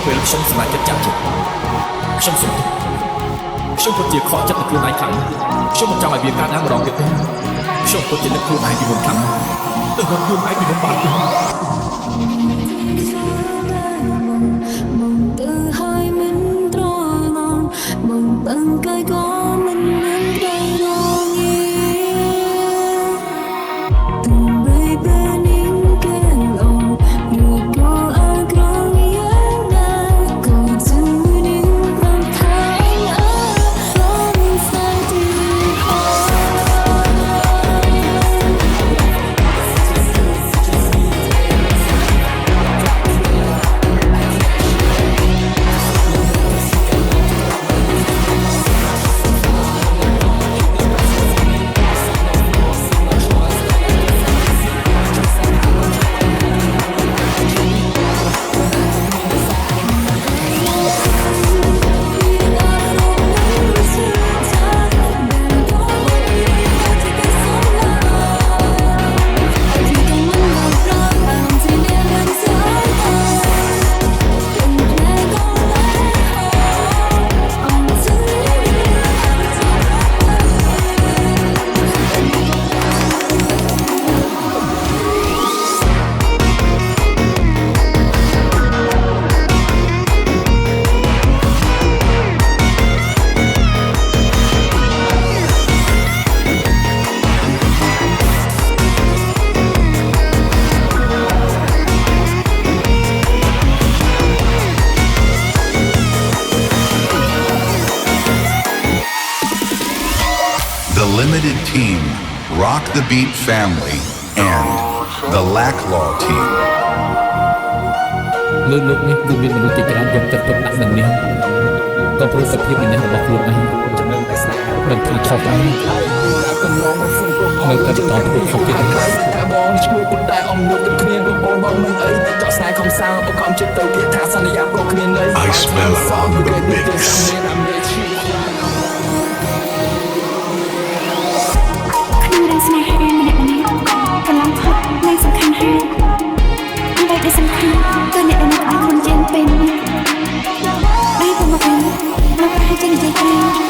ពេលខ្ញុំសម្រេចចិត្តចាប់ចិត្តខ្ញុំសុំទោសខ្ញុំពិតជាខកចិត្តនឹងខ្លួនឯងខ្លាំងខ្ញុំមិនចង់ឲ្យវាកើតឡើងម្ដងទៀតទេខ្ញុំពិតជានឹកខ្លួនឯងពីមុនខ្លាំងទៅរត់ខ្លួនឯងពីមុនបានទេLimited Team, Rock the Beat Family, and the Lacklaw Team. លើលោកនេះគឺមានមនុស្សជាច្រើនយកចិត្តទុកដាក់នឹងនេះក៏ព្រោះសភាពនេះរបស់ខ្លួនឯងចំណេញតែស្នេហ៍មិនធ្វើខុសដែរនៅតែបន្តធ្វើខុសទៀតបងឈ្មោះប៉ុន្តែអមមួយទឹកគ្នាបងបងមិនអីចោះស្នេហ៍ខំសាងបង្ខំចិត្តទៅទៀតថាសន្យាព្រោះគ្មានន័យ I smell it on the mix. ស្នេហាម្នាក់ម្នាក់កន្លងផុតនៃសំខាន់ហើយអ្វីដែលសំខាន់គឺអ្នកដែលនៅខ្លួនយើងពេលនេះហើយទៅមកវិញមកប្រហែលជានិយាយគ្នា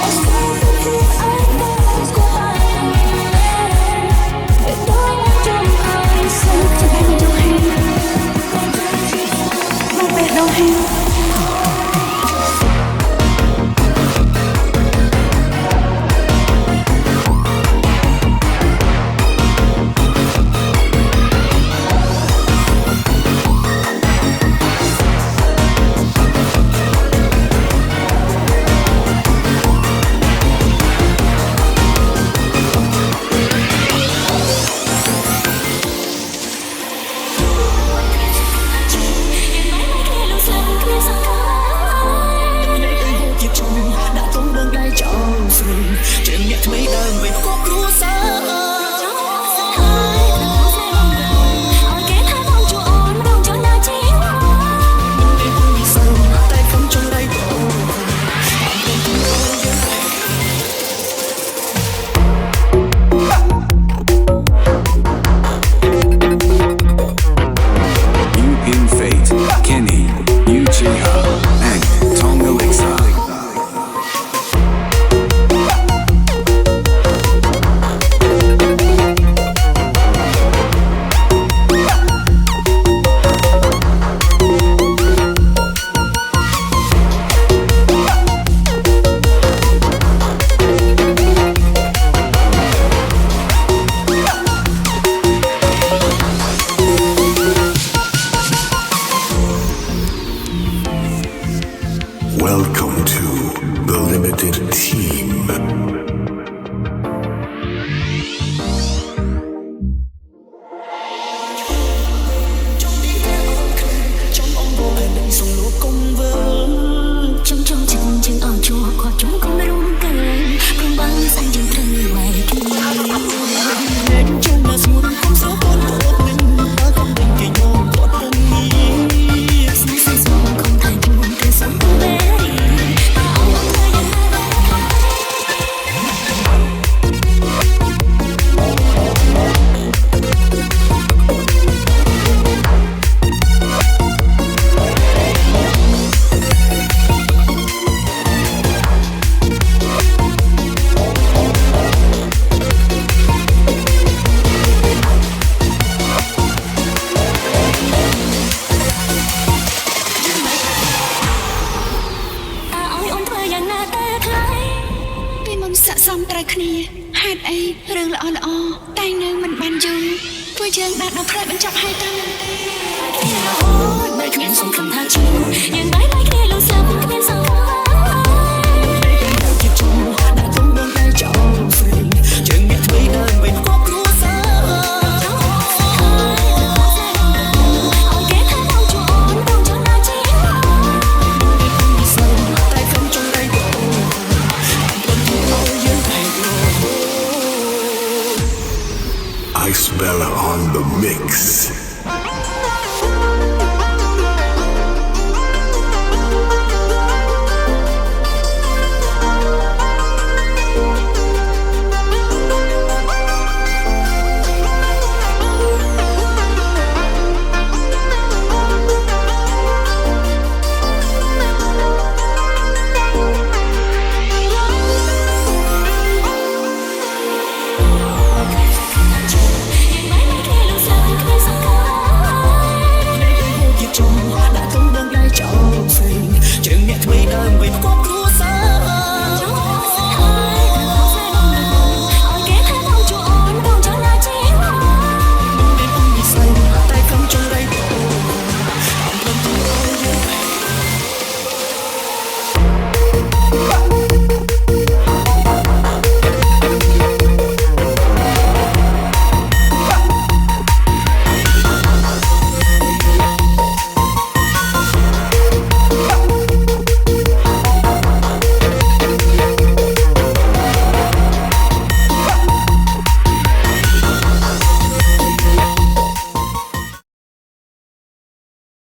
តអីរឿងល្អល្អតែនៅមិនបានយូរព្រោះយើងបានដល់ផ្នែកបញ្ចប់ហើយតាមគ្នារហូតបែរគ្មានសង្ឃឹមថាជួបយើងបែរបែរគ្នាលុះស្លាប់គ្មានសង្ឃឹមជាជុំដាក់ទុំបងតែចោលស្រីជើងមានថ្មីដើរមិនគប់គ្រួសារអូគេថាបងជួនបងជួនណាជាតែខ្ញុំចង់ដៃបង Ice Bella on the mix.